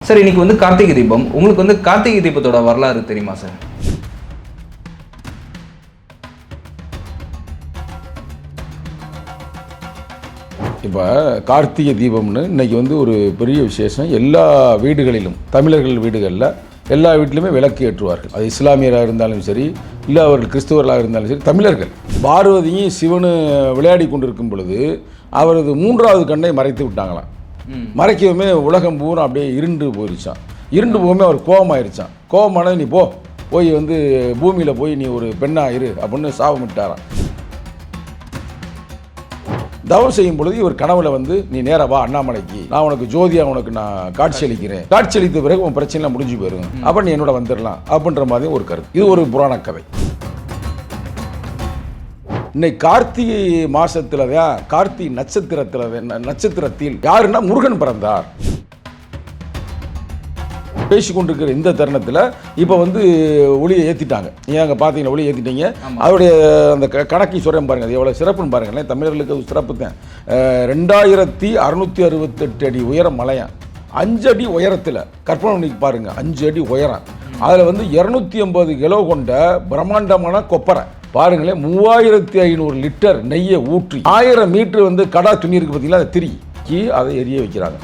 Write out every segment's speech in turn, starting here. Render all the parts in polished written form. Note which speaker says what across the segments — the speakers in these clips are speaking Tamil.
Speaker 1: சார் இன்னைக்கு வந்து கார்த்திகை தீபம். உங்களுக்கு வந்து கார்த்திகை தீபத்தோட வரலாறு தெரியுமா சார்?
Speaker 2: இப்போ கார்த்திகை தீபம்னு இன்றைக்கி வந்து ஒரு பெரிய விசேஷம். எல்லா வீடுகளிலும், தமிழர்கள் வீடுகளில் எல்லா வீட்டிலுமே விளக்கு ஏற்றுவார்கள். அது இஸ்லாமியராக இருந்தாலும் சரி, இல்லை அவர்கள் கிறிஸ்துவர்களாக இருந்தாலும் சரி, தமிழர்கள். பார்வதியும் சிவனும் விளையாடி கொண்டிருக்கும் பொழுது அவரது மூன்றாவது கண்ணை மறைத்து விட்டாங்களாம். மறைக்கவுமே உலகம் பூரா அப்படியே இருண்டு போயிருச்சான். இருண்டு போகுமே அவர் கோபமாயிருச்சான். கோபமான நீ போய் வந்து பூமியில் போய் நீ ஒரு பெண்ணாக இரு அப்படின்னு சாபமிட்டாராம். தவம் செய்யும் பொழுது இவர் கனவுல வந்து நீ நேரா வா அண்ணாமலைக்கு, நான் உனக்கு ஜோதியா உனக்கு நான் காட்சி அளிக்கிறேன், காட்சி அளித்த பிறகு உன் பிரச்சனை முடிஞ்சு போயிடும், அப்ப நீ என்னோட வந்துடலாம் அப்படின்ற மாதிரி ஒரு கருத்து. இது ஒரு புராண கதை. இன்னைக்கு கார்த்திகை மாசத்துல தான், கார்த்திகை நட்சத்திரத்தில் யாருன்னா முருகன் பிறந்தார். பேசிக்கொண்டிருக்கிற இந்த தருணத்தில் இப்போ வந்து ஒளியை ஏற்றிட்டாங்க. நீங்கள் அங்கே பார்த்தீங்கன்னா ஒளியை ஏற்றிட்டீங்க. அவருடைய அந்த கணக்கை சொல்கிறேன் பாருங்கள், அது எவ்வளோ சிறப்புன்னு பாருங்களேன். தமிழர்களுக்கு அது சிறப்பு தான். 2668 அடி உயரம் மலையான், 5 அடி உயரத்தில் கற்பனை பண்ணி பாருங்கள், 5 அடி உயரம். அதில் வந்து 250 கிலோ கொண்ட பிரம்மாண்டமான கொப்பரை பாருங்களேன். 3500 லிட்டர் நெய்யை ஊற்றி 1000 மீட்டர் வந்து கடா துணி இருக்குது பார்த்தீங்களா, அதை திருக்கி அதை எரிய வைக்கிறாங்க.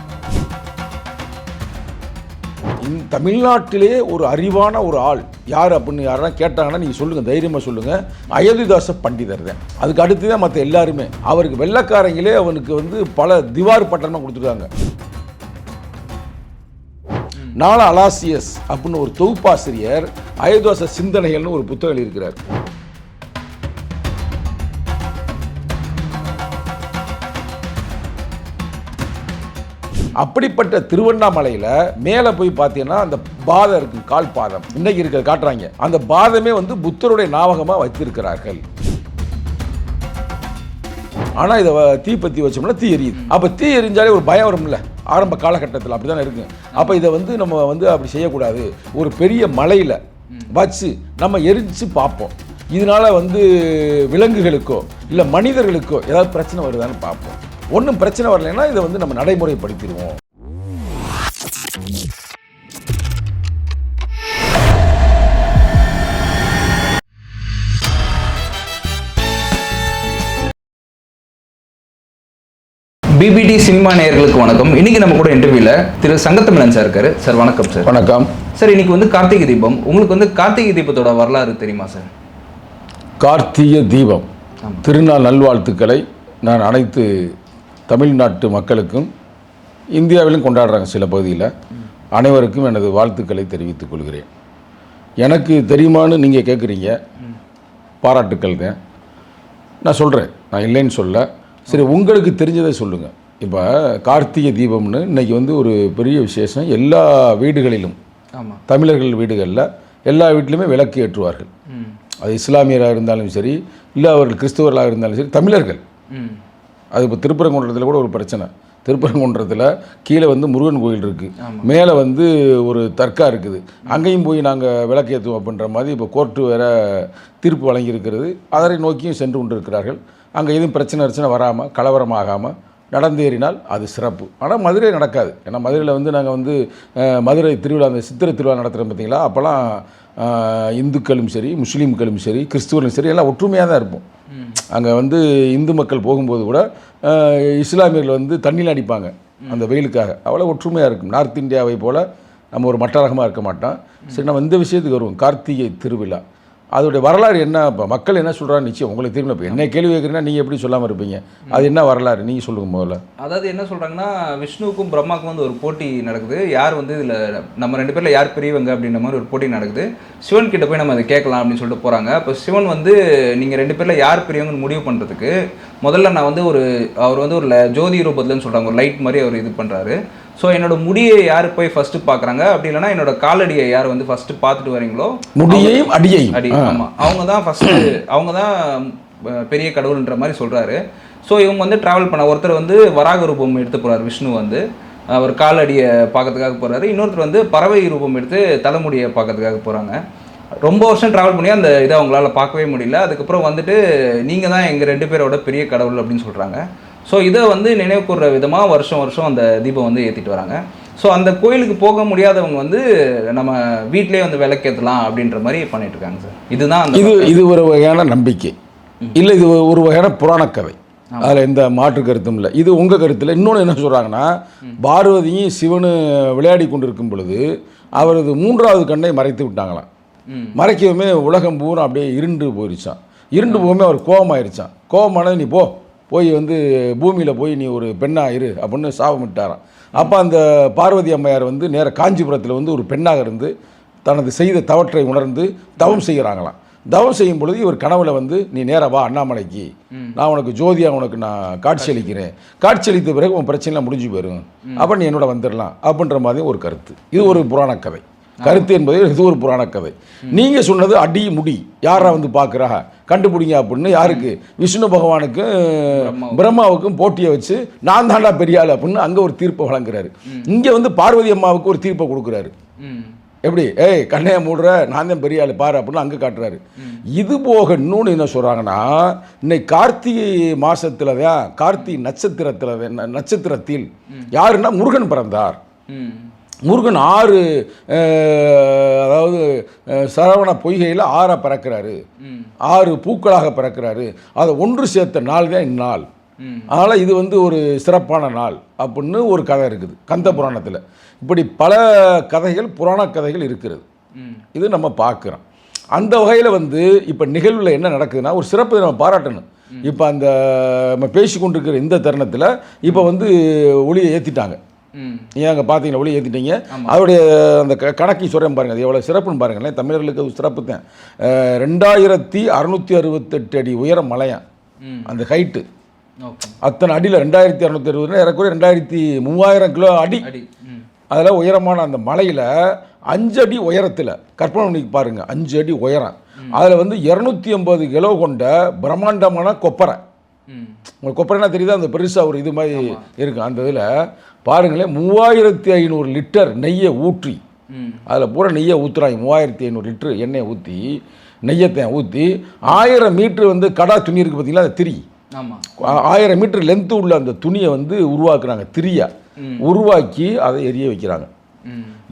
Speaker 2: தமிழ்நாட்டிலே ஒரு அறிவான ஒரு ஆள் யார் அப்படின்னு யாரா கேட்டாங்கன்னா நீங்கள் சொல்லுங்கள், தைரியமாக சொல்லுங்கள், அயோத்திதாச பண்டிதர் தான். அதுக்கு அடுத்து தான் மற்ற எல்லாருமே. அவருக்கு வெள்ளக்காரங்களே அவனுக்கு வந்து பல திவார் பட்டணமாக கொடுத்துருக்காங்க. நாலா அலாசியஸ் அப்படின்னு ஒரு தொகுப்பாசிரியர் அயோத்திதாச சிந்தனைகள்னு ஒரு புத்தகம் இருக்கிறார். அப்படிப்பட்ட திருவண்ணாமலையில் மேலே போய் பார்த்தீங்கன்னா அந்த பாதம் இருக்கு, கால் பாதம் இன்னைக்கு இருக்கிற காட்டுறாங்க. அந்த பாதமே வந்து புத்தருடைய ஞாபகமாக வைத்திருக்கிறார்கள். ஆனால் இதை தீ பற்றி வச்சோம்னா தீ எரியுது. அப்போ தீ எரிஞ்சாலே ஒரு பயம் வரும்ல, ஆரம்ப காலகட்டத்தில் அப்படி தானே இருக்கு. அப்போ இதை வந்து நம்ம வந்து அப்படி செய்யக்கூடாது. ஒரு பெரிய மலையில் வச்சு நம்ம எரிஞ்சு பார்ப்போம். இதனால வந்து விலங்குகளுக்கோ இல்லை மனிதர்களுக்கோ ஏதாவது பிரச்சனை வருதான்னு பார்ப்போம். ஒன்றும் பிரச்சனை வரலைன்னா இதை வந்து நம்ம நடைமுறைப்படுத்திடுவோம்.
Speaker 1: பிபிடி சினிமா நேயர்களுக்கு வணக்கம். இன்னைக்கு நம்ம கூட இன்டர்வியூல திரு சங்கத்தமிழன் சார் இருக்காரு. சார் வணக்கம் சார்.
Speaker 2: வணக்கம்
Speaker 1: சார். இன்னைக்கு வந்து கார்த்திகை தீபம். உங்களுக்கு வந்து கார்த்திகை தீபத்தோட வரலாறு தெரியுமா சார்?
Speaker 2: கார்த்திகை தீபம் திருநாள் நல்வாழ்த்துக்களை நான் அனைத்து தமிழ்நாட்டு மக்களுக்கும், இந்தியாவிலும் கொண்டாடுறாங்க சில பகுதியில், அனைவருக்கும் எனது வாழ்த்துக்களை தெரிவித்துக் கொள்கிறேன். எனக்கு தெரியுமான்னு நீங்கள் கேட்குறீங்க, பாராட்டுக்கள் தான். நான் சொல்கிறேன், நான் இல்லைன்னு சொல்ல. சரி, உங்களுக்கு தெரிஞ்சதை சொல்லுங்கள். இப்போ கார்த்திகை தீபம்னு இன்றைக்கி வந்து ஒரு பெரிய விசேஷம். எல்லா வீடுகளிலும், தமிழர்கள் வீடுகளில் எல்லா வீட்டிலுமே விளக்கு ஏற்றுவார்கள். அது இஸ்லாமியராக இருந்தாலும் சரி, இல்லை அவர்கள் கிறிஸ்துவர்களாக இருந்தாலும் சரி, தமிழர்கள். அது இப்போ திருப்பரங்குன்றத்தில் கூட ஒரு பிரச்சனை. திருப்பரங்குன்றத்தில் கீழே வந்து முருகன் கோயில் இருக்குது, மேலே வந்து ஒரு தர்கா இருக்குது. அங்கேயும் போய் நாங்கள் விளக்கேற்றுவோம் அப்படின்ற மாதிரி இப்போ கோர்ட்டு வேறு தீர்ப்பு வழங்கியிருக்கிறது. அதனை நோக்கியும் சென்று கொண்டு இருக்கிறார்கள். அங்கே எதுவும் பிரச்சனை வராமல், கலவரமாகாமல் நடந்தேறினால் அது சிறப்பு. ஆனால் மதுரை நடக்காது. ஏன்னா மதுரையில் வந்து நாங்கள் வந்து மதுரை திருவிழா, அந்த சித்திரை திருவிழா நடத்துகிறோம் பார்த்தீங்களா, அப்போல்லாம் இந்துக்களும் சரி, முஸ்லீம்களும் சரி, கிறிஸ்துவர்களும் சரி, எல்லாம் ஒற்றுமையாக தான் இருப்போம். அங்கே வந்து இந்து மக்கள் போகும்போது கூட இஸ்லாமியர்கள் வந்து தண்ணியில் அடிப்பாங்க அந்த வெயிலுக்காக. அவ்வளோ ஒற்றுமையாக இருக்கும். நார்த் இந்தியாவை போல் நம்ம ஒரு மட்டரகமாக இருக்க மாட்டோம். சரி, நம்ம இந்த விஷயத்துக்கு வருவோம். கார்த்திகை திருவிழா அதோடைய வரலாறு என்ன? இப்போ மக்கள் என்ன சொல்கிறாங்க நிச்சயம் உங்களுக்கு தெரியும். இப்போ என்ன கேள்வி கேட்குறீங்கன்னா நீங்கள் எப்படி சொல்லாமல் இருப்பீங்க? அது என்ன வரலாறு நீங்கள் சொல்லுங்கள் முதல்ல.
Speaker 1: அதாவது என்ன சொல்கிறாங்கன்னா, விஷ்ணுவுக்கும் பிரம்மாவுக்கும் வந்து ஒரு போட்டி நடக்குது. யார் வந்து இதில் நம்ம 2 பேரில் யார் பெரியவங்க அப்படின்ற மாதிரி ஒரு போட்டி நடக்குது. சிவன் கிட்ட போய் நம்ம அதை கேட்கலாம் அப்படின்னு சொல்லிட்டு போகிறாங்க. அப்போ சிவன் வந்து நீங்கள் 2 பேரில் யார் பெரியவங்கன்னு முடிவு பண்ணுறதுக்கு முதல்ல நான் வந்து அவர் வந்து ஒரு ஜோதி ரூபத்துலன்னு சொல்கிறாங்க, ஒரு லைட் மாதிரி அவர் இது பண்ணுறாரு. ஸோ என்னோட முடியை யார் போய் ஃபஸ்ட்டு பார்க்குறாங்க, அப்படி இல்லைனா என்னோட காலடியை யார் வந்து ஃபஸ்ட்டு பார்த்துட்டு வரீங்களோ,
Speaker 2: முடியையும் அடியையும்
Speaker 1: ஆமாம், அவங்க தான் ஃபஸ்ட்டு, அவங்க தான் பெரிய கடவுள்ன்ற மாதிரி சொல்கிறாரு. ஸோ இவங்க வந்து ட்ராவல் பண்ண, ஒருத்தர் வந்து வராக ரூபம் எடுத்து போகிறார், விஷ்ணு வந்து அவர் காலடியை பார்க்கறதுக்காக போகிறாரு. இன்னொருத்தர் வந்து பறவை ரூபம் எடுத்து தலைமுடியை பார்க்கறதுக்காக போகிறாங்க. ரொம்ப வருஷம் ட்ராவல் பண்ணி அந்த இதை அவங்களால பார்க்கவே முடியல. அதுக்கப்புறம் வந்துட்டு நீங்கள் தான் எங்கள் 2 பேரோட பெரிய கடவுள் அப்படின்னு சொல்கிறாங்க. ஸோ இதை வந்து நினைவு கூறுற விதமாக வருஷம் வருஷம் அந்த தீபம் வந்து ஏற்றிட்டு வராங்க. ஸோ அந்த கோயிலுக்கு போக முடியாதவங்க வந்து நம்ம வீட்டிலேயே வந்து விளக்கேற்றலாம் அப்படின்ற மாதிரி பண்ணிட்டு இருக்காங்க சார். இதுதான் அந்த
Speaker 2: இது ஒரு வகையான நம்பிக்கை இல்லை, இது ஒரு வகையான புராணக்கதை. அதில் எந்த மாற்று கருத்தும் இல்லை. இது உங்கள் கருத்தில் இன்னொன்று என்ன சொல்கிறாங்கன்னா, பார்வதியும் சிவனும் விளையாடி கொண்டிருக்கும் பொழுது அவரது 3வது கண்ணை மறைத்து விட்டாங்களாம். மறைக்கவுமே உலகம் பூரா அப்படியே இருண்டு போயிருச்சான். இருண்டு போகுமே அவர் கோபமாயிருச்சான். கோபமானது நீ போய் வந்து பூமியில் போய் நீ ஒரு பெண்ணாக இரு அப்படின்னு சாபமிட்டாராம். அப்போ அந்த பார்வதி அம்மையார் வந்து நேர காஞ்சிபுரத்தில் வந்து ஒரு பெண்ணாக இருந்து தனது செய்த தவற்றை உணர்ந்து தவம் செய்கிறாங்களாம். தவம் செய்யும் பொழுது இவர் கனவுல வந்து நீ நேராக வா அண்ணாமலைக்கு, நான் உனக்கு ஜோதியாக உனக்கு நான் காட்சி அளிக்கிறேன், காட்சி அளித்த பிறகு உன் பிரச்சனைலாம் முடிஞ்சு போயிடும், அப்போ நீ என்னோட வந்துடலாம் அப்படின்ற மாதிரி ஒரு கருத்து. இது ஒரு புராண கதை. கருத்து என்பது இது ஒரு புராண கதை. நீங்கள் சொன்னது அடி முடி யாரா வந்து பார்க்குறா கண்டுபிடிங்க அப்படின்னு யாருக்கு, விஷ்ணு பகவானுக்கு பிரம்மாவுக்கும் போட்டியை வச்சு நான் தாண்டா பெரிய ஆள் அப்படின்னு அங்கே ஒரு தீர்ப்பை வழங்குறாரு. இங்கே வந்து பார்வதி அம்மாவுக்கு ஒரு தீர்ப்பை கொடுக்குறாரு. எப்படி கண்ணையை மூடுற நான் தான் பெரிய ஆள் பாரு அப்படின்னு அங்கே காட்டுறாரு. இது போக இன்னொன்று என்ன சொல்கிறாங்கன்னா, இன்னைக்கு கார்த்திகை மாதத்தில் தான் கார்த்திகை நட்சத்திரத்தில் யாருன்னா முருகன் பிறந்தார். முருகன் 6 அதாவது சரவண பொய்கையில் 6 பிறக்கிறாரு, 6 பூக்களாக பிறக்கிறாரு. அதை ஒன்று சேர்த்த நாள் தான் இந்நாள். அதனால் இது வந்து ஒரு சிறப்பான நாள் அப்படின்னு ஒரு கதை இருக்குது கந்த புராணத்தில். இப்படி பல கதைகள் புராண கதைகள் இருக்கிறது. இது நம்ம பார்க்குறோம். அந்த வகையில் வந்து இப்போ நிகழ்வில் என்ன நடக்குதுன்னா, ஒரு சிறப்பு நம்ம பாராட்டணும். இப்போ அந்த நம்ம பேசி கொண்டிருக்கிற இந்த தருணத்தில் இப்போ வந்து ஒளியை ஏற்றிட்டாங்க. ஏன் அங்கே பார்த்தீங்கன்னா ஒளி ஏற்றிட்டீங்க. அதோடைய அந்த கணக்கை சொல்கிறேன் பாருங்கள், அது எவ்வளோ சிறப்புன்னு பாருங்களேன். தமிழர்களுக்கு அது சிறப்பு தான். 2668 அடி உயரம் மலையான் அந்த ஹைட்டு. அத்தனை அடியில் 2660 ஏறக்குறைய 2300 கிலோ அடி. அதில் உயரமான அந்த மலையில் 5 அடி உயரத்தில் கற்பனை பண்ணி பாருங்கள், 5 அடி உயரம். அதில் வந்து 250 கிலோ கொண்ட பிரம்மாண்டமான கொப்பரை. உங்களுக்கு கொப்பரைனா தெரியுதா, அந்த பெருசாக ஒரு இது மாதிரி இருக்குது. அந்த இதில் பாருங்களேன் 3500 லிட்டர் நெய்யை ஊற்றி, அதில் பூரா நெய்யை ஊற்றுறாங்க. 3500 லிட்டர் எண்ணெயை ஊற்றி நெய்யத்தை ஊற்றி 1000 மீட்ரு வந்து கடா துணி இருக்குது பார்த்தீங்களா, அந்த திரி. 1000 மீட்டர் லென்த்து உள்ள அந்த துணியை வந்து உருவாக்குறாங்க. திரியா உருவாக்கி அதை எரிய வைக்கிறாங்க.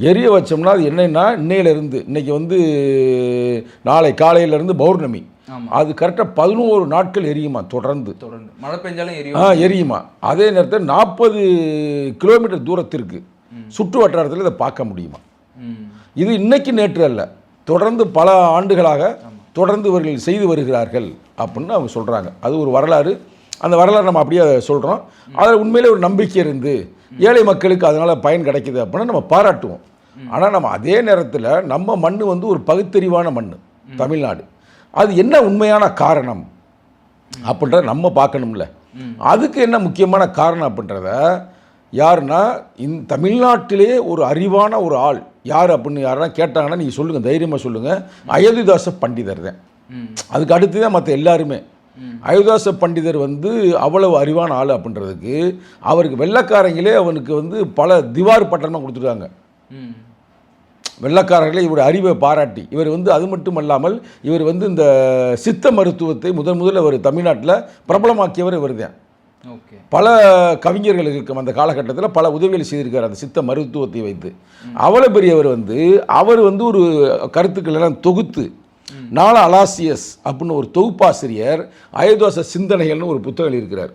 Speaker 2: எரிய வச்சோம்னா அது என்னன்னா, இன்னையிலேருந்து இன்னைக்கு வந்து நாளை காலையிலேருந்து பௌர்ணமி, அது கரெக்டாக 11 நாட்கள் எரியுமா தொடர்ந்து
Speaker 1: மழை பெஞ்சாலும்
Speaker 2: எரியுமா. அதே நேரத்தில் 40 கிலோமீட்டர் தூரத்திற்கு சுற்று வட்டாரத்தில் இதை பார்க்க முடியுமா. இது இன்னைக்கு நேற்று அல்ல, தொடர்ந்து பல ஆண்டுகளாக தொடர்ந்து இவர்கள் செய்து வருகிறார்கள் அப்படின்னு அவங்க சொல்கிறாங்க. அது ஒரு வரலாறு. அந்த வரலாறு நம்ம அப்படியே அதை சொல்கிறோம். அதில் உண்மையிலே ஒரு நம்பிக்கை இருந்து ஏழை மக்களுக்கு அதனால் பயன் கிடைக்குது அப்படின்னா நம்ம பாராட்டுவோம். ஆனால் நம்ம அதே நேரத்தில் நம்ம மண் வந்து ஒரு பகுத்தறிவான மண் தமிழ்நாடு. அது என்ன உண்மையான காரணம் அப்படின்றத நம்ம பார்க்கணும்ல. அதுக்கு என்ன முக்கியமான காரணம் அப்படின்றத யாருன்னா, தமிழ்நாட்டிலே ஒரு அறிவான ஒரு ஆள் யார் அப்படின்னு யாருன்னா கேட்டாங்கன்னா நீங்கள் சொல்லுங்கள், தைரியமாக சொல்லுங்கள், அயோத்திதாச பண்டிதர் தான். அதுக்கு அடுத்து தான் மற்ற எல்லாருமே. அயோத்திதாச பண்டிதர் வந்து அவ்வளவு அறிவான ஆள் அப்படின்றதுக்கு அவருக்கு வெள்ளைக்காரங்களே அவனுக்கு வந்து பல திவார் பட்டணமாக கொடுத்துருக்காங்க. வெள்ளைக்காரர்களே இவருடைய அறிவை பாராட்டி, இவர் வந்து அது மட்டும் அல்லாமல் இவர் வந்து இந்த சித்த மருத்துவத்தை முதல்ல அவர் தமிழ்நாட்டில் பிரபலமாக்கியவர் இவர் தான். பல கவிஞர்களுக்கு அந்த காலகட்டத்தில் பல உதவிகள் செய்திருக்கார் அந்த சித்த மருத்துவத்தை வைத்து. அவ்வளோ பெரியவர் வந்து அவர் வந்து ஒரு கருத்துக்கள் எல்லாம் தொகுத்து நாலா அலாசியஸ் அப்படின்னு ஒரு தொகுப்பாசிரியர் அயோத்திதாச சிந்தனைகள்னு ஒரு புத்தகம் இருக்கிறார்.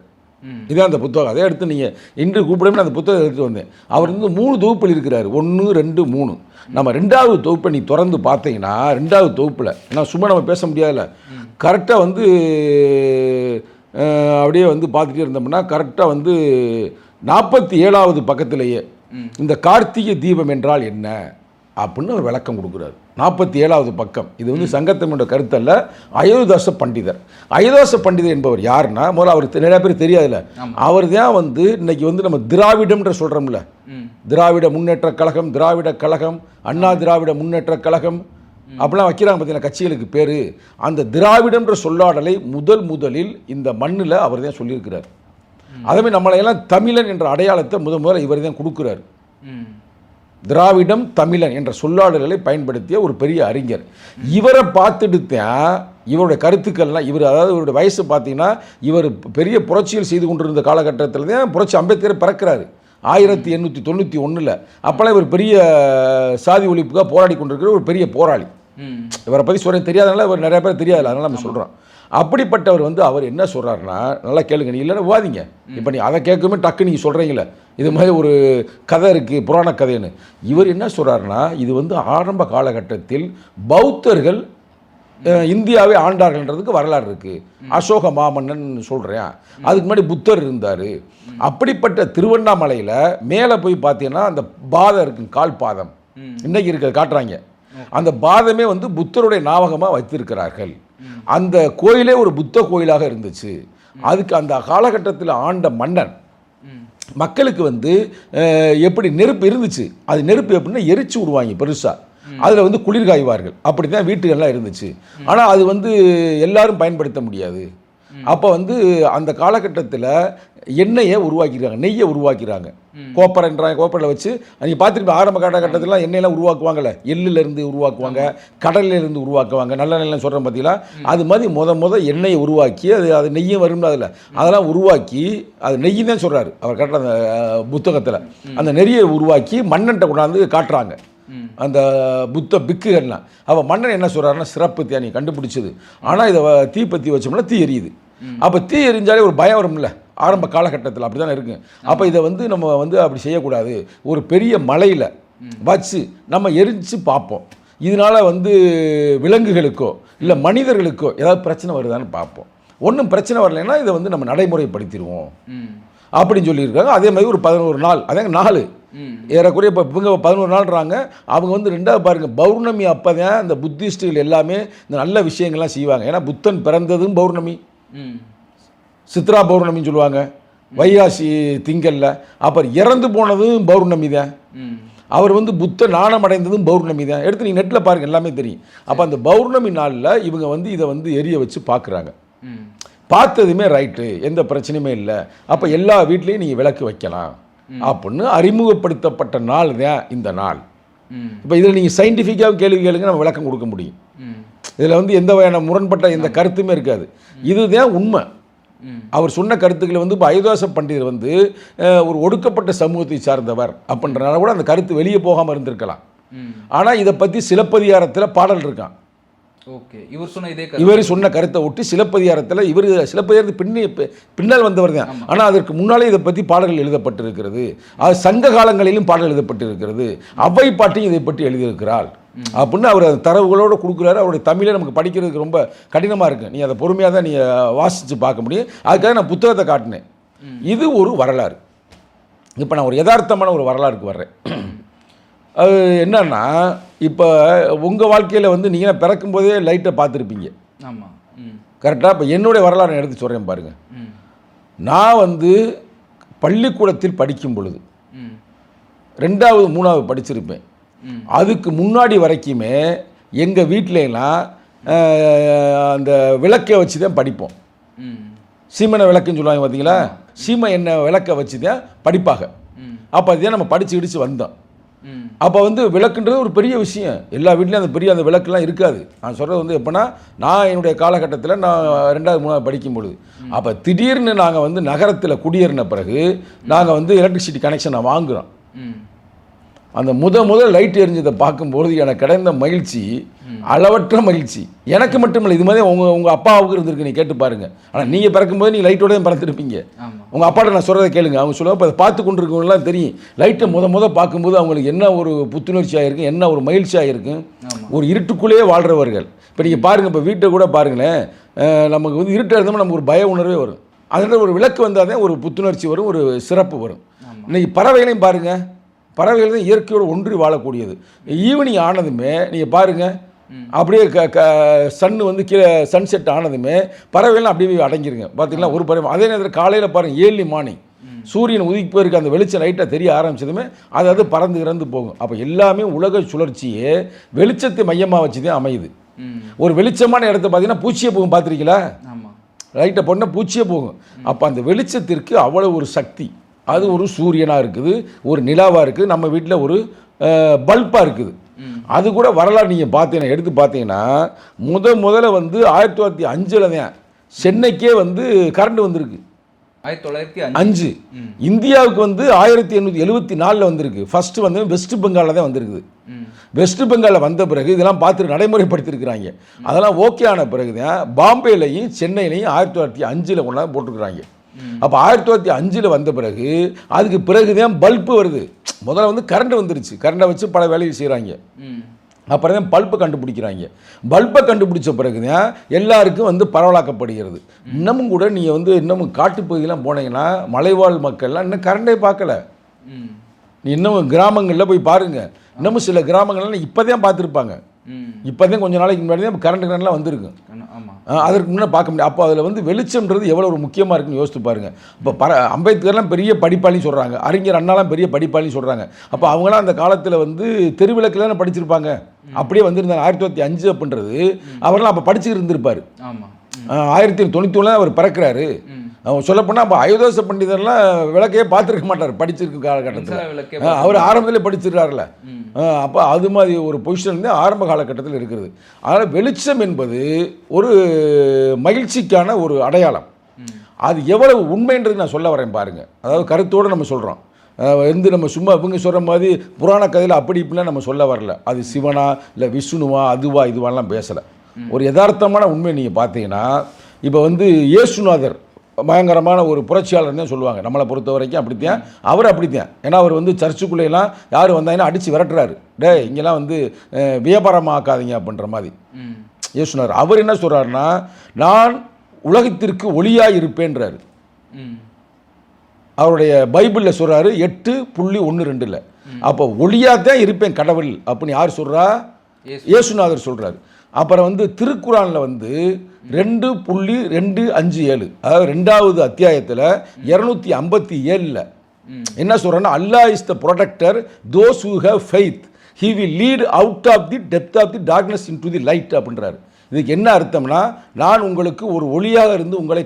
Speaker 2: இதான் அந்த புத்தகம். அதை எடுத்து நீங்கள் இன்று கூப்பிடாமல் அந்த புத்தகம் எடுத்து வந்தேன். அவர் வந்து 3 தொகுப்பில் இருக்கிறார், 1, 2, 3. நம்ம 2வது தொகுப்பை நீ திறந்து பார்த்தீங்கன்னா 2வது தொகுப்பில் நான் சும்மா நம்ம பேச முடியாதுல்ல, கரெக்டாக வந்து அப்படியே வந்து பார்த்துட்டே இருந்தோம்னா கரெக்டாக வந்து 47வது பக்கத்திலேயே இந்த கார்த்திகை தீபம் என்றால் என்ன அப்படின்னு ஒரு விளக்கம் கொடுக்குறாரு. 47வது பக்கம். இது வந்து சங்கத்தமிழோட கருத்தல்ல, அயோத்திதாச பண்டிதர். அயோத்திதாச பண்டிதர் என்பவர் யாருன்னா, முதல்ல அவருக்கு நிறைய பேர் தெரியாதுல்ல, அவர் தான் வந்து இன்னைக்கு வந்து நம்ம திராவிடம்ன்ற சொல்கிறோம்ல, திராவிட முன்னேற்ற கழகம், திராவிட கழகம், அண்ணா திராவிட முன்னேற்ற கழகம் அப்படிலாம் வைக்கிறாங்க பார்த்தீங்கன்னா கட்சிகளுக்கு பேர். அந்த திராவிடம்ன்ற சொல்லாடலை முதலில் இந்த மண்ணில் அவர் தான் சொல்லியிருக்கிறார். அதேமாதிரி நம்மளையெல்லாம் தமிழன் என்ற அடையாளத்தை முதல்ல இவர் தான் கொடுக்குறார். திராவிடம் தமிழன் என்ற சொல்லாடல்களை பயன்படுத்திய ஒரு பெரிய அறிஞர். இவரை பார்த்துட்டு தான் இவருடைய கருத்துக்கள்லாம், இவர் அதாவது இவருடைய வயசு பார்த்தீங்கன்னா இவர் பெரிய புரட்சிகள் செய்து கொண்டிருந்த காலகட்டத்தில் தான் புரட்சி அம்பேத்கர் பிறக்கிறாரு. 1891. அப்போல்லாம் இவர் பெரிய சாதி ஒழிப்புக்காக போராடி கொண்டிருக்கிற ஒரு பெரிய போராளி. இவரை பற்றி சொல்ல தெரியாதனால இவர் நிறைய பேர் தெரியாதுல்ல, அதனால நம்ம சொல்கிறோம். அப்படிப்பட்டவர் வந்து அவர் என்ன சொல்கிறாருன்னா, நல்லா கேளுங்க, நீ இல்லைன்னா விவாதிங்க. இப்போ நீ அதை கேட்குமே டக்கு நீங்கள் சொல்கிறீங்களே இது மாதிரி ஒரு கதை இருக்குது, புராண கதைன்னு. இவர் என்ன சொல்கிறாருன்னா, இது வந்து ஆரம்ப காலகட்டத்தில் பௌத்தர்கள் இந்தியாவை ஆண்டார்கள்ன்றதுக்கு வரலாறு இருக்குது. அசோக மாமன்னன் சொல்கிறேன், அதுக்கு முன்னாடி புத்தர் இருந்தார். அப்படிப்பட்ட திருவண்ணாமலையில் மேலே போய் பார்த்தீங்கன்னா அந்த பாதம் இருக்குது, கால் பாதம் இன்றைக்கி இருக்கிற காட்டுறாங்க. அந்த பாதமே வந்து புத்தருடைய ஞாபகமாக வைத்திருக்கிறார்கள். அந்த கோயிலே ஒரு புத்த கோயிலாக இருந்துச்சு. அதுக்கு அந்த காலகட்டத்தில் ஆண்ட மன்னன் மக்களுக்கு வந்து எப்படி நெருப்பு இருந்துச்சு, அது நெருப்பு எப்படின்னா எரிச்சு விடுவாங்க பெருசாக, அதில் வந்து குளிர் காய்வார்கள். அப்படி தான் வீட்டுகள்லாம் இருந்துச்சு. ஆனால் அது வந்து எல்லாரும் பயன்படுத்த முடியாது. அப்போ வந்து அந்த காலகட்டத்தில் எண்ணெயை உருவாக்கிறாங்க, நெய்யை உருவாக்கிறாங்க. கோப்பரைன்றாங்க, கோப்பரையில் வச்சு நீங்கள் பார்த்துட்டு ஆரம்ப காலகட்டத்திலாம் எண்ணெயெல்லாம் உருவாக்குவாங்கள்ல, எள்ளிலேருந்து உருவாக்குவாங்க, கடலிலேருந்து உருவாக்குவாங்க, நல்ல நெல்லாம் சொல்கிறேன் பார்த்தீங்களா. அது மாதிரி முத எண்ணெயை உருவாக்கி அது நெய்யும் வரும், அதில் அதெல்லாம் உருவாக்கி அது நெய்யி தான் சொல்கிறாரு அவர் கரெக்டாக அந்த புத்தகத்தில். அந்த நெறியை உருவாக்கி மன்னன்ட்ட கொண்டாந்து காட்டுறாங்க அந்த புத்த பிக்குகள்லாம். அப்போ மன்னன் என்ன சொல்கிறாருன்னா, சிறப்பு தேனி கண்டுபிடிச்சது, ஆனால் இதை தீப்பற்றி வச்சோம்னா தீ எரியுது. அப்போ தீ எரிஞ்சாலே ஒரு பயம் வரும்ல ஆரம்ப காலகட்டத்தில், அப்படி தானே இருக்குது. அப்போ இதை வந்து நம்ம வந்து அப்படி செய்யக்கூடாது, ஒரு பெரிய மலையில் வச்சு நம்ம எரிஞ்சு பார்ப்போம், இதனால் வந்து விலங்குகளுக்கோ இல்லை மனிதர்களுக்கோ ஏதாவது பிரச்சனை வருதான்னு பார்ப்போம். ஒன்றும் பிரச்சனை வரலைன்னா இதை வந்து நம்ம நடைமுறைப்படுத்திடுவோம் அப்படின்னு சொல்லியிருக்காங்க. அதே மாதிரி ஒரு 11 நாள், அதாங்க 4 ஏறக்குறைய இப்போ இவங்க 11 நாள்றாங்க. அவங்க வந்து 2வது பாருங்கள், பௌர்ணமி அப்போ தான் இந்த புத்திஸ்டுகள் எல்லாமே இந்த நல்ல விஷயங்கள்லாம் செய்வாங்க. ஏன்னா புத்தன் பிறந்ததும் பௌர்ணமி, சித்ரா பௌர்ணமின்னு சொல்லுவாங்க, வைகாசி திங்களில். அப்புறம் இறந்து போனதும் பௌர்ணமி தான். அவர் வந்து புத்த நாணம் அடைந்ததும் பௌர்ணமி தான். எடுத்து நீங்கள் நெட்டில் பாருங்கள், எல்லாமே தெரியும். அப்போ அந்த பௌர்ணமி நாளில் இவங்க வந்து இதை வந்து எரிய வச்சு பார்க்குறாங்க. பார்த்ததுமே ரைட்டு, எந்த பிரச்சனையுமே இல்லை, அப்போ எல்லா வீட்லேயும் நீங்கள் விளக்கு வைக்கலாம் அப்படின்னு அறிமுகப்படுத்தப்பட்ட நாள் தான் இந்த நாள். இப்போ இதில் நீங்கள் சயின்டிஃபிக்காக கேள்வி கேளுங்க, நம்ம விளக்கம் கொடுக்க முடியும். இதில் வந்து எந்த வகையான முரண்பட்ட எந்த கருத்துமே இருக்காது. இதுதான் உண்மை. அவர் சொன்ன கருத்துக்களை வந்து இப்போ அயோத்தியாச பண்டிதர் வந்து ஒரு ஒடுக்கப்பட்ட சமூகத்தை சார்ந்தவர் அப்படின்றனால கூட அந்த கருத்து வெளியே போகாமல் இருந்திருக்கலாம். ஆனால் இதை பற்றி சிலப்பதிகாரத்தில் பாடல் இருக்கான்.
Speaker 1: ஓகே,
Speaker 2: இவர் சொன்ன கருத்தை விட்டு சிலப்பதிகாரத்தில் சிலப்பதிகாரத்து பின்னால் வந்தவர் தான். ஆனால் அதற்கு முன்னாலே இதை பற்றி பாடல்கள் எழுதப்பட்டிருக்கிறது. அது சங்க காலங்களிலும் பாடல் எழுதப்பட்டிருக்கிறது. அவ்வை பாட்டியும் இதை பற்றி எழுதியிருக்கிறாள் அப்படின்னு அவர் அந்த தரவுகளோடு கொடுக்குறாரு. அவருடைய தமிழை நமக்கு படிக்கிறதுக்கு ரொம்ப கடினமாக இருக்குது. நீ அதை பொறுமையாக தான் நீங்கள் வாசித்து பார்க்க முடியும். அதுக்காக நான் புத்தகத்தை காட்டினேன். இது ஒரு வரலாறு. இப்போ நான் ஒரு யதார்த்தமான ஒரு வரலாறுக்கு வர்றேன். அது என்னன்னா, இப்போ உங்கள் வாழ்க்கையில் வந்து நீங்கள் பிறக்கும்போதே லைட்டை பார்த்துருப்பீங்க.
Speaker 1: ஆமாம்,
Speaker 2: கரெக்டாக. இப்போ என்னுடைய வரலாறு நான் எடுத்து சொல்கிறேன் பாருங்கள். நான் வந்து பள்ளிக்கூடத்தில் படிக்கும் பொழுது 2வது 3வது படிச்சிருப்பேன். அதுக்கு முன்னாடி வரைக்குமே எங்கள் வீட்டிலலாம் அந்த விளக்கை வச்சு தான் படிப்போம். சீமெண்ணை விளக்குன்னு சொல்லுவாங்க பார்த்தீங்களா, சீமை எண்ணெய் விளக்கை வச்சு தான் படிப்பாங்க. அப்போ அதுதான் நம்ம படித்து இடித்து வந்தோம். அப்போ வந்து விளக்குன்றது ஒரு பெரிய விஷயம். எல்லா வீட்லேயும் அந்த பெரிய அந்த விளக்குலாம் இருக்காது. நான் சொல்கிறது வந்து எப்போனா, நான் என்னுடைய காலகட்டத்தில் நான் 2வது 3வது படிக்கும்பொழுது, அப்போ திடீர்னு நாங்கள் வந்து நகரத்தில் குடியேறின பிறகு நாங்கள் வந்து எலக்ட்ரிசிட்டி கனெக்ஷனை வாங்குகிறோம். அந்த முதல் லைட் எரிஞ்சதை பார்க்கும்போது எனக்கு கிடைந்த மகிழ்ச்சி அளவற்ற மகிழ்ச்சி. எனக்கு மட்டும் இல்லை, இது மாதிரி உங்கள் அப்பாவுக்கு இருந்திருக்கு, நீ கேட்டு பாருங்கள். ஆனால் நீங்கள் பிறக்கும்போது நீங்கள் லைட்டோட தான் பிறந்திருப்பீங்க. உங்கள் அப்பாட்ட நான் சொல்கிறத கேளுங்க, அவங்க சொல்லுவாங்க. இப்போ அதை பார்த்து கொண்டிருக்கவங்களாம் தெரியும், லைட்டை பார்க்கும்போது அவங்களுக்கு என்ன ஒரு புத்துணர்ச்சியாக இருக்கும், என்ன ஒரு மகிழ்ச்சியாக இருக்கும். ஒரு இருட்டுக்குள்ளேயே வாழ்கிறவர்கள். இப்போ நீங்கள் பாருங்கள், இப்போ வீட்டை கூட பாருங்களேன், நமக்கு வந்து இருட்டாக இருந்தோம்னா நமக்கு ஒரு பய உணர்வே வரும். அதனால் ஒரு விளக்கு வந்தால் தான் ஒரு புத்துணர்ச்சி வரும், ஒரு சிறப்பு வரும். இன்றைக்கி பறவைகளையும் பாருங்கள், பறவைகள் தான் இயற்கையோடு ஒன்றி வாழக்கூடியது. ஈவினிங் ஆனதுமே நீங்கள் பாருங்கள், அப்படியே சன்னு வந்து கீழே சன்செட் ஆனதுமே பறவைகள்லாம் அப்படியே அடங்கிருங்க பார்த்தீங்களா. ஒரு பறவை அதே நேரத்தில் காலையில் பாருங்கள், ஏர்லி மார்னிங் சூரியன் உதிக்கு போயிருக்கு, அந்த வெளிச்சம் லைட்டாக தெரிய ஆரம்பிச்சதுமே அது பறந்து இறந்து போகும். அப்போ எல்லாமே உலக சுழற்சியே வெளிச்சத்தை மையமாக வச்சு தான் அமையுது. ஒரு வெளிச்சமான இடத்த பார்த்தீங்கன்னா பூச்சியே போகும், பார்த்துருக்கீங்களா? லைட்டை போனால் பூச்சியே போகும். அப்போ அந்த வெளிச்சத்திற்கு அவ்வளோ ஒரு சக்தி. அது ஒரு சூரியனாக இருக்குது, ஒரு நிலாவாக இருக்குது, நம்ம வீட்டில் ஒரு பல்பாக இருக்குது. அது கூட வரலாறு நீங்கள் பார்த்தீங்கன்னா எடுத்து பார்த்தீங்கன்னா முதல்ல வந்து 1905 தான் சென்னைக்கே வந்து கரண்ட் வந்திருக்கு.
Speaker 1: 1905.
Speaker 2: இந்தியாவுக்கு வந்து 1874 வந்திருக்கு. ஃபர்ஸ்ட் வந்து வெஸ்ட் பெங்காலில் தான் வந்திருக்குது. வெஸ்ட் பெங்காலில் வந்த பிறகு இதெல்லாம் பார்த்து நடைமுறைப்படுத்திருக்கிறாங்க. அதெல்லாம் ஓகே ஆன பிறகு தான் பாம்பேலையும் சென்னையிலையும் 1905 கொண்டாந்து போட்டிருக்கிறாங்க. அப்போ 1905 வந்த பிறகு அதுக்கு பிறகு தான் பல்பு வருது. முதல்ல வந்து கரண்ட் வந்துருச்சு. கரண்டை வச்சு பல வேலையை செய்கிறாங்க. அப்புறம் தான் பல்பை கண்டுபிடிக்கிறாங்க. பல்பை கண்டுபிடிச்ச பிறகு தான் எல்லாருக்கும் வந்து பரவலாக்கப்படுகிறது. இன்னமும் கூட நீங்கள் வந்து இன்னமும் காட்டுப்பகுதியெலாம் போனீங்கன்னா மலைவாழ் மக்கள்லாம் இன்னும் கரண்டே பார்க்கல. நீ இன்னும் கிராமங்களில் போய் பாருங்கள். இன்னமும் சில கிராமங்கள்லாம் இப்போ தான் பார்த்துருப்பாங்க. இப்போ தான் கொஞ்சம் நாளைக்கு முன்னாடி தான் கரண்ட்லாம் வந்திருக்கு. அதற்கு முன்னே பார்க்க முடியாது. அப்போ அதில் வந்து வெளிச்சம்ன்றது எவ்வளோ ஒரு முக்கியமாக இருக்குன்னு யோசித்து பாருங்கள். இப்போ அம்பேத்கர்லாம் பெரிய படிப்பாளின்னு சொல்கிறாங்க. அறிஞர் அண்ணாலாம் பெரிய படிப்பாளின்னு சொல்கிறாங்க. அப்போ அவங்களாம் அந்த காலத்தில் வந்து தெருவிளக்கில் தானே படிச்சிருப்பாங்க. அப்படியே வந்திருந்தாங்க. 1905 அப்படின்றது அவரெல்லாம் அப்போ படிச்சுக்கிட்டு இருந்திருப்பார். 1991 அவர் பிறக்கிறாரு. அவங்க சொல்லப்போனால் அப்போ அயோத்தியாச பண்டிதர்லாம் விளக்கையே பார்த்துருக்க மாட்டார் படிச்சிருக்க காலகட்டத்தில். அவர் ஆரம்பத்திலே படிச்சிருக்காருல. அப்போ அது மாதிரி ஒரு பொசிஷன் தான் ஆரம்ப காலகட்டத்தில் இருக்கிறது. அதனால் வெளிச்சம் என்பது ஒரு மகிழ்ச்சிக்கான ஒரு அடையாளம். அது எவ்வளவு உண்மைன்றது நான் சொல்ல வரேன் பாருங்கள். அதாவது கருத்தோடு நம்ம சொல்கிறோம். வந்து நம்ம சும்மா இவங்க சொல்கிற மாதிரி புராண கதையில் அப்படி இப்படிலாம் நம்ம சொல்ல வரல. அது சிவனா இல்லை விஷ்ணுவா அதுவா இதுவாலாம் பேசலை. ஒரு யதார்த்தமான உண்மை நீங்கள் பார்த்தீங்கன்னா இப்போ வந்து இயேசுநாதர் பயங்கரமான ஒரு புரட்சியாளர் தான் சொல்லுவாங்க. நம்மளை பொறுத்த வரைக்கும் அப்படித்தான். அவர் அப்படித்தான். ஏன்னா அவர் வந்து சர்ச்சுக்குள்ளேலாம் யார் வந்தாங்கன்னா அடித்து விரட்டுறாரு. இங்கெல்லாம் வந்து வியாபாரமாக்காதீங்க அப்படின்ற மாதிரி இயேசுநாதர். அவர் என்ன சொல்கிறாருன்னா, நான் உலகத்திற்கு ஒளியாக இருப்பேன்றாரு. அவருடைய பைபிளில் சொல்கிறாரு 8.12. அப்போ ஒளியாக தான் இருப்பேன் கடவுள் அப்படின்னு யார் சொல்கிறா? இயேசுநாதர் சொல்கிறார். அப்புறம் வந்து திருக்குறானில் வந்து 2.257 அதாவது 2வது அத்தியாயத்தில் 257 என்ன சொல்கிறேன்னா, Allah is the protector those who have faith he will lead out of the depth of the darkness into the light அப்படின்றாரு. இதுக்கு என்ன அர்த்தம்னா, நான் உங்களுக்கு ஒரு ஒளியாக இருந்து உங்களை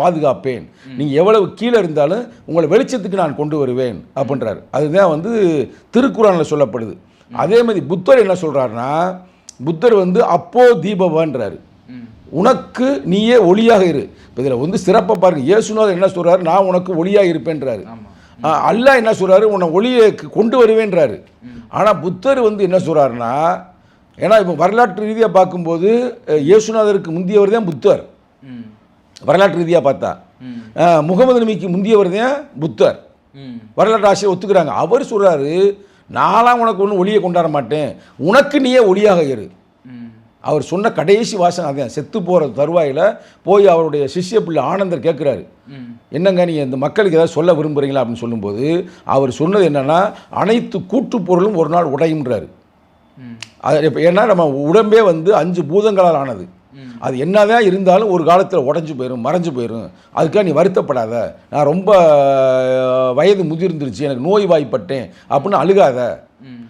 Speaker 2: பாதுகாப்பேன். நீங்கள் எவ்வளவு கீழே இருந்தாலும் உங்களை வெளிச்சத்துக்கு நான் கொண்டு வருவேன் அப்படின்றாரு. அதுதான் வந்து திருக்குறானில் சொல்லப்படுது. அதே மாதிரி புத்தர் என்ன சொல்கிறாருன்னா, புத்தர் வந்து அப்போ தீபவான்றாரு. உனக்கு நீயே ஒளியாக இரு. இப்போ இதில் வந்து சிறப்பாக பாருங்கள். இயேசுநாதர் என்ன சொல்கிறாரு, நான் உனக்கு ஒளியாக இருப்பேன்றாரு. அல்லாஹ் என்ன சொல்கிறாரு, உன்னை ஒளியை கொண்டு வருவேன்றாரு. ஆனால் புத்தர் வந்து என்ன சொல்கிறாருன்னா, ஏன்னா இப்போ வரலாற்று ரீதியாக பார்க்கும்போது இயேசுநாதருக்கு முந்தியவர் தான் புத்தர். வரலாற்று ரீதியாக பார்த்தா முகமது நபிக்கு முந்தியவர் தான் புத்தர். வரலாற்று ஆசிரியர் ஒத்துக்கிறாங்க. அவர் சொல்கிறாரு, நான்லாம் உனக்கு ஒன்றும் ஒளியை கொண்டாட மாட்டேன், உனக்கு நீயே ஒளியாக இரு. அவர் சொன்ன கடைசி வாசகம் அதான். செத்து போகிற தருவாயில் போய் அவருடைய சிஷ்ய பிள்ளை ஆனந்தர் கேட்குறாரு, என்னங்க நீங்கள் இந்த மக்களுக்கு ஏதாவது சொல்ல விரும்புகிறீங்களா அப்படின்னு சொல்லும்போது அவர் சொன்னது என்னென்னா, அனைத்து கூட்டுப்பொருளும் ஒரு நாள் உடையும்ன்றாரு. அது இப்போ ஏன்னா நம்ம உடம்பே வந்து 5 பூதங்களால் ஆனது. அது என்னதான் இருந்தாலும் ஒரு காலத்தில் உடஞ்சி போயிடும், மறைஞ்சு போயிடும். அதுக்காக நீ வருத்தப்படாத, நான் ரொம்ப வயது முதிர்ந்துருச்சு, எனக்கு நோய் வாய்ப்பட்டேன் அப்படின்னு அழுகாத,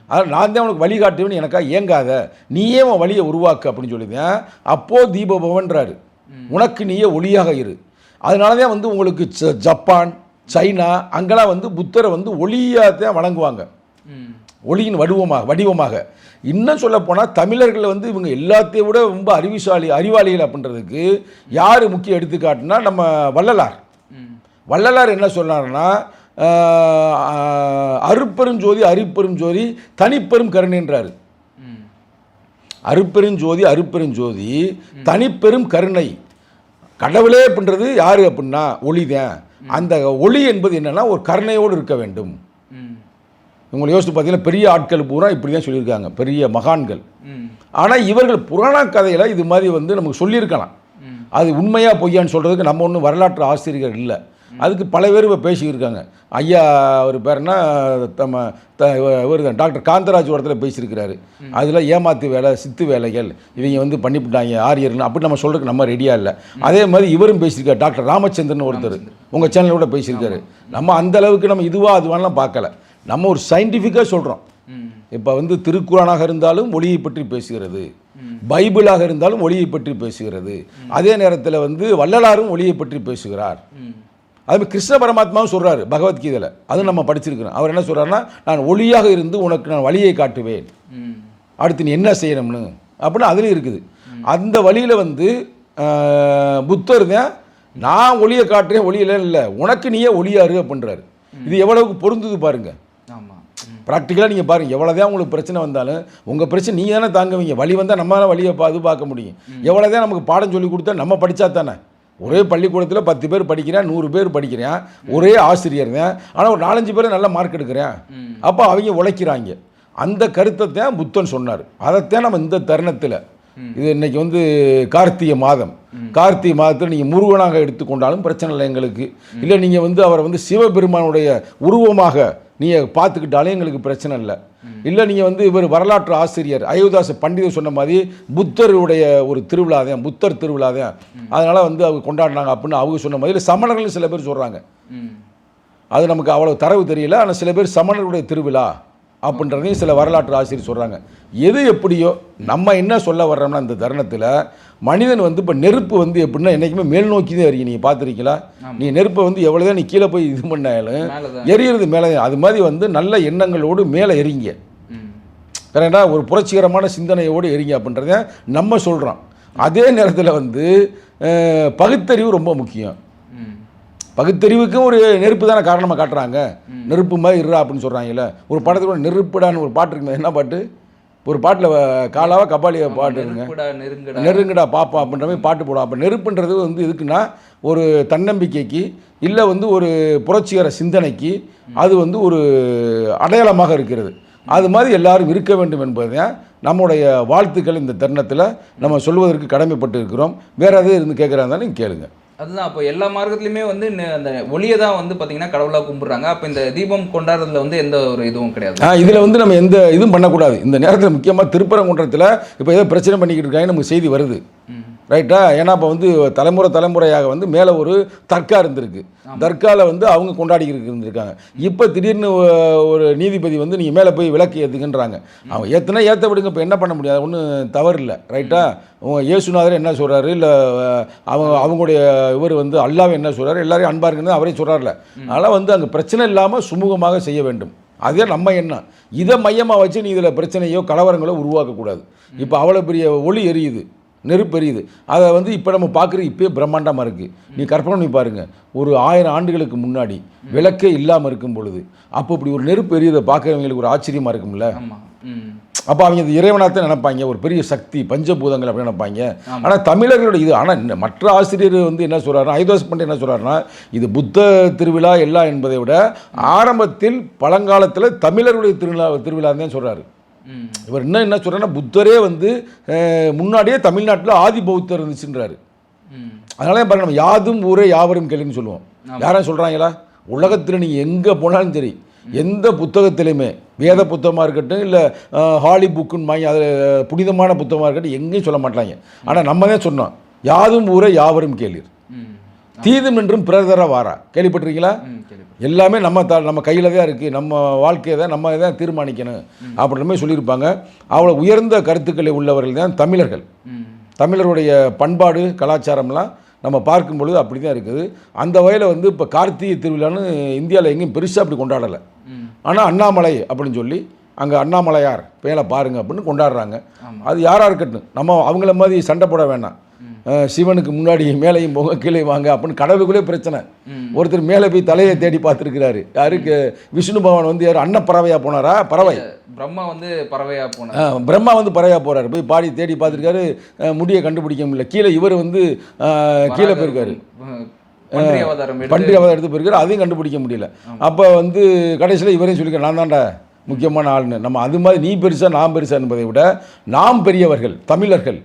Speaker 2: அதனால் நான் தான் உனக்கு வழிகாட்டுவேன்னு எனக்காக ஏங்காத, நீயே உன் வழியை உருவாக்கு அப்படின்னு சொல்லிதான் அப்போ தீபபவன்றாரு. உனக்கு நீயே ஒளியாக இரு. அதனால தான் வந்து உங்களுக்கு ஜப்பான், சைனா அங்கெல்லாம் வந்து புத்தரை வந்து ஒளியாக தான் வழங்குவாங்க, ஒளியின் வடிவமாக. இன்னும் சொல்ல போனால் தமிழர்கள் வந்து இவங்க எல்லாத்தையும் விட ரொம்ப அறிவாளிகள் அப்படின்றதுக்கு யார் முக்கிய எடுத்துக்காட்டுனா நம்ம வள்ளலார். வள்ளலார் என்ன சொன்னார்னா, அருட்பெருஞ்சோதி அருட்பெருஞ்சோதி தனிப்பெரும் கருணைன்றார். அருட்பெருஞ்சோதி தனிப்பெரும் கருணை. கடவுளே அப்படின்றது யார் அப்படின்னா ஒளிதான். அந்த ஒளி என்பது என்னன்னா ஒரு கருணையோடு இருக்க வேண்டும். உங்களை யோசித்து பார்த்தீங்கன்னா பெரிய ஆட்கள் பூரா இப்படி தான் சொல்லியிருக்காங்க, பெரிய மகான்கள். ஆனால் இவர்கள் புராண கதையில் இது மாதிரி வந்து நமக்கு சொல்லியிருக்கலாம். அது உண்மையாக பொய்யான்னு சொல்கிறதுக்கு நம்ம ஒன்றும் வரலாற்று ஆசிரியர்கள் இல்லை. அதுக்கு பல பேர் இப்போ பேசியிருக்காங்க. ஐயா அவர் பேர்னா இவர் தான் டாக்டர் காந்தராஜ் இடத்துல பேசியிருக்கிறாரு. அதில் ஏமாத்து வேலை, சித்து வேலைகள் இவங்க வந்து பண்ணிவிட்டாங்க ஆரியர்கள் அப்படி நம்ம சொல்கிறதுக்கு நம்ம ரெடியாக இல்லை. அதே மாதிரி இவரும் பேசியிருக்காரு, டாக்டர் ராமச்சந்திரன் ஒருத்தர் உங்கள் சேனலில் கூட பேசியிருக்காரு. நம்ம அந்த அளவுக்கு நம்ம இதுவாக அதுவானலாம் பார்க்கல, நம்ம ஒரு சயின்டிஃபிக்காக சொல்கிறோம். இப்போ வந்து திருக்குறானாக இருந்தாலும் ஒளியை பற்றி பேசுகிறது, பைபிளாக இருந்தாலும் ஒளியை பற்றி பேசுகிறது. அதே நேரத்தில் வந்து வள்ளலாரும் ஒளியை பற்றி பேசுகிறார். அதுமாதிரி கிருஷ்ண பரமாத்மாவும் சொல்கிறாரு பகவத்கீதையில், அதுவும் நம்ம படிச்சிருக்கிறோம். அவர் என்ன சொல்கிறாருன்னா, நான் ஒளியாக இருந்து உனக்கு நான் வழியை காட்டுவேன், அடுத்து நீ என்ன செய்யணும்னு அப்படின்னு அதுலேயும் இருக்குது. அந்த வழியில் வந்து புத்தர் தான் நான் ஒளியை காட்டுறேன், ஒளியில இல்லை, உனக்கு நீயே ஒளியாரு அப்படின்றாரு. இது எவ்வளவுக்கு பொருந்துது பாருங்க.
Speaker 1: ஆமா.
Speaker 2: ப்ராக்டிக்கலாக நீங்கள் பாருங்கள், எவ்வளோதான் உங்களுக்கு பிரச்சனை வந்தாலும் உங்கள் பிரச்சனை நீங்கள் தானே தாங்குவீங்க. வழி வந்தால் நம்மளால வழியை பார்க்க முடியும். எவ்வளோதான் நமக்கு பாடம் சொல்லி கொடுத்தா நம்ம படித்தா தானே. ஒரே பள்ளிக்கூடத்தில் 10 பேர் படிக்கிறேன், 100 பேர் படிக்கிறேன், ஒரே ஆசிரியர் தான், ஆனால் ஒரு 4-5 பேர் நல்ல மார்க் எடுக்கிறேன். அப்போ அவங்க உழைக்கிறாங்க. அந்த கருத்தை தான் புத்தன் சொன்னார். அதைத்தான் நம்ம இந்த தருணத்தில், இது இன்னைக்கு வந்து கார்த்திகை மாதம், கார்த்திகை மாதத்தில் நீங்கள் முருகனாக எடுத்துக்கொண்டாலும் பிரச்சனை இல்லை எங்களுக்கு. இல்லை நீங்கள் வந்து அவரை வந்து சிவபெருமானுடைய உருவமாக நீங்கள் பார்த்துக்கிட்டாலும் எங்களுக்கு பிரச்சனை இல்லை. இல்லை நீங்கள் வந்து இவர் வரலாற்று ஆசிரியர் அயோத்திதாச பண்டிதர் சொன்ன மாதிரி புத்தருடைய ஒரு திருவிழா தான், புத்தர் திருவிழா தான், அதனால் வந்து அவங்க கொண்டாடினாங்க அப்படின்னு அவங்க சொன்ன மாதிரி. இல்லை சமணர்கள் சில பேர் சொல்கிறாங்க, அது நமக்கு அவ்வளோ தரவு தெரியல. ஆனால் சில பேர் சமணருடைய திருவிழா அப்படின்றதையும் சில வரலாற்று ஆசிரியர் சொல்கிறாங்க. எது எப்படியோ நம்ம என்ன சொல்ல வர்றோம்னா, இந்த தருணத்தில் மனிதன் வந்து இப்போ நெருப்பு வந்து எப்படின்னா என்றைக்குமே மேல் நோக்கி தான் எரியும். நீங்கள் பார்த்துருக்கீங்களா? நீ நெருப்பை வந்து எவ்வளோதான் நீ கீழே போய் இது பண்ணாலும் எரியிறது மேலே. அது மாதிரி வந்து நல்ல எண்ணங்களோடு மேலே எரிங்க. கரெக்டா? ஒரு புரட்சிகரமான சிந்தனையோடு எரிங்க அப்படின்றத நம்ம சொல்கிறோம். அதே நேரத்தில் வந்து பகுத்தறிவு ரொம்ப முக்கியம். பகுத்தறிவுக்கும் ஒரு நெருப்பு தானே காரணமாக காட்டுறாங்க. நெருப்பு மாதிரி இருறா அப்படின்னு சொல்கிறாங்கல்ல. ஒரு படத்தில் நெருப்புடான்னு ஒரு பாட்டு இருக்குங்க. என்ன பாட்டு? ஒரு பாட்டில் காலாவா கபாலியை பாட்டு இருக்குங்க, நெருங்குடா பாப்பா அப்படின்ற மாதிரி பாட்டு போடும். அப்போ நெருப்புன்றது வந்து எதுக்குன்னா ஒரு தன்னம்பிக்கைக்கு, இல்லை வந்து ஒரு புரட்சிகர சிந்தனைக்கு அது வந்து ஒரு அடையாளமாக இருக்கிறது. அது மாதிரி எல்லாரும் இருக்க வேண்டும் என்பதுதான் நம்முடைய வாழ்த்துக்கள். இந்த தருணத்தில் நம்ம சொல்வதற்கு கடமைப்பட்டு இருக்கிறோம். வேறு எதாவது இருந்து கேட்குறா இருந்தாலும் நீங்கள் கேளுங்க.
Speaker 1: அதுதான், அப்போ எல்லா மார்க்கத்துலையுமே வந்து அந்த ஒளியை தான் வந்து பார்த்தீங்கன்னா கடவுளாக கும்பிட்றாங்க. அப்போ இந்த தீபம் கொண்டாடுறதுல வந்து எந்த ஒரு இதுவும் கிடையாது.
Speaker 2: இதில் வந்து நம்ம எந்த இதுவும் பண்ணக்கூடாது. இந்த நேரத்தில் முக்கியமாக திருப்பரங்குன்றத்தில் இப்போ ஏதோ பிரச்சனை பண்ணிக்கிட்டு இருக்காங்க, நமக்கு செய்தி வருது, ரைட்டா? ஏன்னா இப்போ வந்து தலைமுறையாக வந்து மேலே ஒரு தர்கா இருந்திருக்கு. தர்காவில் வந்து அவங்க கொண்டாடிக்கிட்டு இருந்திருக்காங்க. இப்போ திடீர்னு ஒரு நீதிபதி வந்து நீங்கள் மேலே போய் விளக்கு ஏற்றுக்குன்றாங்க. அவங்க ஏற்றுனா ஏற்ற விடுங்க, இப்போ என்ன பண்ண முடியாது, ஒன்றும் தவறு இல்லை, ரைட்டா? இயேசுநாதர் என்ன சொல்கிறாரு, இல்லை அவங்களுடைய இவர் வந்து அல்லாஹ் என்ன சொல்கிறாரு, எல்லாரையும் அன்பா இருக்குன்னு அவரே சொல்கிறார்ல. அதனால் வந்து அங்கே பிரச்சனை இல்லாமல் சுமூகமாக செய்ய வேண்டும். அதே நம்ம எண்ணம். இதை மையமாக வச்சு நீ இதில் பிரச்சனையோ கலவரங்களோ உருவாக்கக்கூடாது. இப்போ அவ்வளோ பெரிய ஒளி எரியுது, நெருப்பு எரியுது. அதை வந்து இப்போ நம்ம பார்க்குறது இப்போயே பிரம்மாண்டமாக இருக்குது. நீ கற்பனை பண்ணி பாருங்கள், ஒரு 1000 ஆண்டுகளுக்கு முன்னாடி விளக்கே இல்லாமல் இருக்கும் பொழுது அப்போ இப்படி ஒரு நெருப்பு எரியுதை பார்க்குறவங்களுக்கு ஒரு ஆச்சரியமாக இருக்கும்ல. அப்போ அவங்க இது இறைவனாகத்தான் நினைப்பாங்க, ஒரு பெரிய சக்தி பஞ்சபூதங்கள் அப்படின்னு நினைப்பாங்க. ஆனால் தமிழர்களோட இது, ஆனால் மற்ற ஆசிரியர் வந்து என்ன சொல்கிறாருன்னா, அயோத்திதாச பண்டிதர் என்ன சொல்கிறாருன்னா, இது புத்த திருவிழா எல்லாம் என்பதை விட ஆரம்பத்தில் பழங்காலத்தில் தமிழர்களுடைய திருவிழா தான் சொல்கிறாரு. இவர் என்ன சொல்கிறேன்னா, புத்தரே வந்து முன்னாடியே தமிழ்நாட்டில் ஆதி பௌத்தர் இருந்துச்சுன்றாரு. அதனால தான் பாருங்க, நம்ம யாதும் ஊரே யாவரும் கேள்வின்னு சொல்லுவோம். யாரும் சொல்கிறாங்களா? உலகத்தில் நீங்கள் எங்கே போனாலும் சரி, எந்த புத்தகத்திலையுமே, வேத புத்தகமாக இருக்கட்டும், இல்லை ஹாலி புக்குன்னு வாங்கி அதில் புனிதமான புத்தகமாக இருக்கட்டும், எங்கேயும் சொல்ல மாட்டாங்க. ஆனால் நம்ம தான் சொன்னோம், யாதும் ஊரே யாவரும் கேளீர், தீதும் என்றும் பிறர் வாரா. கேள்விப்பட்டிருக்கீங்களா? எல்லாமே நம்ம கையில் தான் இருக்குது, நம்ம வாழ்க்கையை தான் நம்ம தான் தீர்மானிக்கணும் அப்படின்ற மாதிரி சொல்லியிருப்பாங்க. அவ்வளோ உயர்ந்த கருத்துக்களை உள்ளவர்கள் தான் தமிழர்கள். தமிழருடைய பண்பாடு கலாச்சாரம்லாம் நம்ம பார்க்கும் பொழுது அப்படி தான் இருக்குது. அந்த வகையில் வந்து இப்போ கார்த்திகை திருவிழான்னு இந்தியாவில் எங்கேயும் பெருசாக அப்படி கொண்டாடலை. ஆனால் அண்ணாமலை அப்படின்னு சொல்லி அங்கே அண்ணாமலையார் பேரை பாருங்கள் அப்படின்னு கொண்டாடுறாங்க. அது யாராக இருக்கட்டும், நம்ம அவங்கள மாதிரி சண்டை போட வேண்டாம். சிவனுக்கு முன்னாடி மேலையும் போங்க கீழே வாங்க அப்படின்னு கடவுளுக்குள்ளே பிரச்சனை. ஒருத்தர் மேலே போய் தலையை தேடி பார்த்துருக்கிறாரு. யாருக்கு? விஷ்ணு பகவான் வந்து யார் அன்னப்பறவையாக போனாரா? பறவை.
Speaker 1: பிரம்மா வந்து பறவையாக போனார்.
Speaker 2: பிரம்மா வந்து பறவையாக போகிறாரு. போய் பாடி தேடி பார்த்துருக்காரு, முடியை கண்டுபிடிக்க முடியல. கீழே இவர் வந்து கீழே போயிருக்காரு, பன்றி அவதாரம் எடுத்து போயிருக்காரு, அதையும் கண்டுபிடிக்க முடியல. அப்போ வந்து கடைசியில் இவரையும் சொல்லிக்க, நான் தான்டா முக்கியமான ஆளுன்னு. நம்ம அது மாதிரி நீ பெருசா நான் பெருசா என்பதை விட நாம் பெரியவர்கள் தமிழர்கள்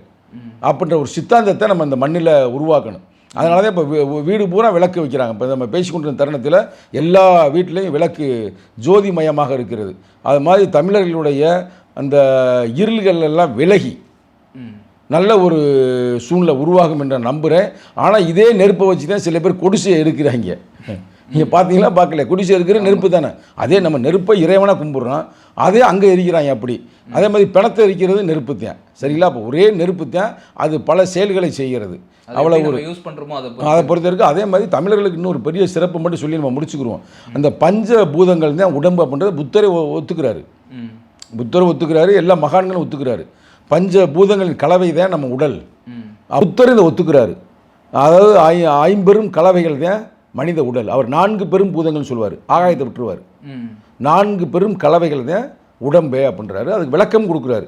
Speaker 2: அப்படின்ற ஒரு சித்தாந்தத்தை நம்ம இந்த மண்ணில் உருவாக்கணும். அதனால தான் இப்போ வீடு பூரா விளக்கு வைக்கிறாங்க. இப்போ நம்ம பேசிக்கொண்டிருந்த தருணத்தில் எல்லா வீட்டிலையும் விளக்கு ஜோதிமயமாக இருக்கிறது. அது மாதிரி தமிழர்களுடைய அந்த இருள்கள் எல்லாம் விலகி நல்ல ஒரு சூழ்நிலை உருவாகும் என்று நம்புகிறேன். ஆனால் இதே நெருப்பை வச்சு தான் சில பேர் கொடிசையை எடுக்கிறாங்க. நீங்கள் பார்த்தீங்களா? பார்க்கல, குடிசை இருக்கிற நெருப்பு தானே. அதே நம்ம நெருப்பை இறைவனாக கும்பிட்றோம், அதே அங்கே எரிக்கிறாங்க. அப்படி அதே மாதிரி பிணத்தை எரிக்கிறது நெருப்பு தான், சரிங்களா? அப்போ ஒரே நெருப்பு தான், அது பல செயல்களை செய்கிறது. அவ்வளோ ஒரு யூஸ் பண்ணுறோமோ அதை பொறுத்த இருக்குது. அதே மாதிரி தமிழர்களுக்கு இன்னும் ஒரு பெரிய சிறப்பு மட்டும் சொல்லி நம்ம முடிச்சுக்கிறோம். அந்த பஞ்ச பூதங்கள் தான் உடம்பு அப்படின்றது புத்தரை ஒத்துக்கிறாரு. புத்தரை ஒத்துக்கிறாரு, எல்லா மகான்களும் ஒத்துக்கிறாரு. பஞ்ச பூதங்களின் கலவை தான் நம்ம உடல். புத்தர் இதை ஒத்துக்கிறாரு. அதாவது ஐம்பெரும் கலவைகள் தான் மனித உடல். அவர் 4 பெரும் பூதங்கள்னு சொல்லுவார், ஆகாயத்தை விட்டுருவார். 4 பெரும் கலவைகள் தான் உடம்பே அப்படின்றாரு. அதுக்கு விளக்கம் கொடுக்குறாரு.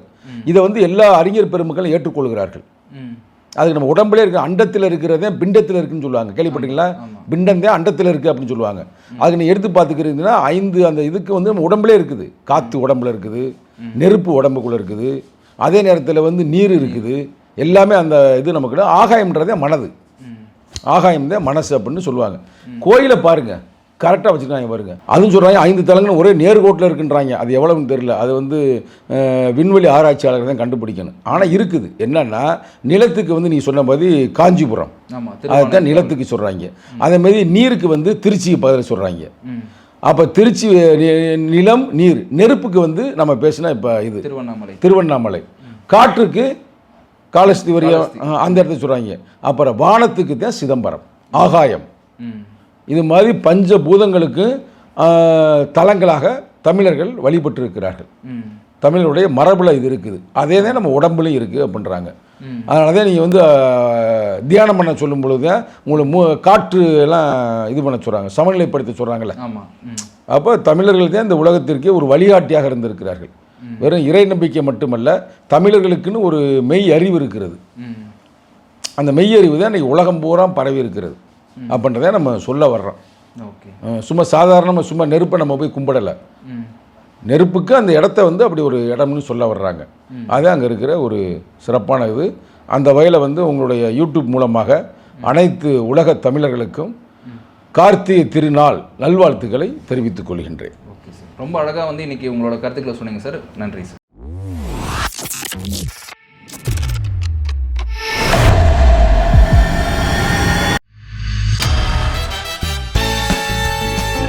Speaker 2: இதை வந்து எல்லா அறிஞர் பெருமக்களும் ஏற்றுக்கொள்கிறார்கள். அதுக்கு நம்ம உடம்புல இருக்க அண்டத்தில் இருக்கிறதே பிண்டத்தில் இருக்குன்னு சொல்லுவாங்க, கேள்விப்பட்டீங்களா? பிண்டம் தான் அண்டத்தில் இருக்குது அப்படின்னு சொல்லுவாங்க. அதுக்கு நீ எடுத்து பார்த்துக்கிறீங்கன்னா 5 அந்த இதுக்கு வந்து நம்ம உடம்புலே இருக்குது. காற்று உடம்புல இருக்குது, நெருப்பு உடம்புக்குள்ளே இருக்குது, அதே நேரத்தில் வந்து நீர் இருக்குது, எல்லாமே அந்த இது நமக்கு. ஆகாயம்ன்றதே மனது, ஆகாயம் தான் மனசு அப்படின்னு சொல்லுவாங்க. கோயிலை பாருங்கள், கரெக்டாக வச்சுருக்காங்க பாருங்கள். அதுவும் சொல்கிறாங்க 5 தலங்களும் ஒரே நேர்கோட்டில் இருக்குன்றாங்க. அது எவ்வளவுன்னு தெரியல, அது வந்து விண்வெளி ஆராய்ச்சியாளர்கள் தான் கண்டுபிடிக்கணும். ஆனால் இருக்குது என்னன்னா, நிலத்துக்கு வந்து நீ சொன்ன மாதிரி காஞ்சிபுரம், அதுதான் நிலத்துக்கு சொல்கிறாங்க. அதேமாதிரி நீருக்கு வந்து திருச்சி பதில் சொல்கிறாங்க. அப்போ திருச்சி நிலம் நீர், நெருப்புக்கு வந்து நம்ம பேசினா இப்போ இது திருவண்ணாமலை, காற்றுக்கு காலஸ்தி வரையும் அந்த இடத்துல சொல்கிறாங்க. அப்புறம் வானத்துக்கு தான் சிதம்பரம், ஆகாயம். இது மாதிரி பஞ்சபூதங்களுக்கு தலங்களாக தமிழர்கள் வழிபட்டு இருக்கிறார்கள். தமிழருடைய மரபில் இது இருக்குது. அதே தான் நம்ம உடம்புலையும் இருக்குது அப்படின்றாங்க. அதனால தான் நீங்கள் வந்து தியானம் பண்ண சொல்லும் பொழுது உங்களை காற்று எல்லாம் இது பண்ண சொல்கிறாங்க, சமநிலைப்படுத்த சொல்கிறாங்கல்ல. அப்போ தமிழர்கள் தான் இந்த உலகத்திற்கே ஒரு வழிகாட்டியாக இருந்திருக்கிறார்கள். வெறும் இறை நம்பிக்கை மட்டுமல்ல, தமிழர்களுக்குன்னு ஒரு மெய் அறிவு இருக்கிறது. அந்த மெய் அறிவு தான் இன்றைக்கி உலகம் பூரா பரவி இருக்கிறது அப்படின்றத நம்ம சொல்ல வர்றோம். சும்மா சாதாரணமாக சும்மா நெருப்பை நம்ம போய் கும்பிடலை, நெருப்புக்கு அந்த இடத்த வந்து அப்படி ஒரு இடம்னு சொல்ல வர்றாங்க. அது அங்கே இருக்கிற ஒரு சிறப்பான இது. அந்த வகையில் வந்து உங்களுடைய யூடியூப் மூலமாக அனைத்து உலக தமிழர்களுக்கும் கார்த்திகை திருநாள் நல்வாழ்த்துக்களை தெரிவித்துக் கொள்கின்றேன்.
Speaker 1: ஓகே சார், ரொம்ப அழகாக வந்து இன்றைக்கி உங்களோட கருத்துக்களை சொன்னீங்க சார். நன்றி சார்.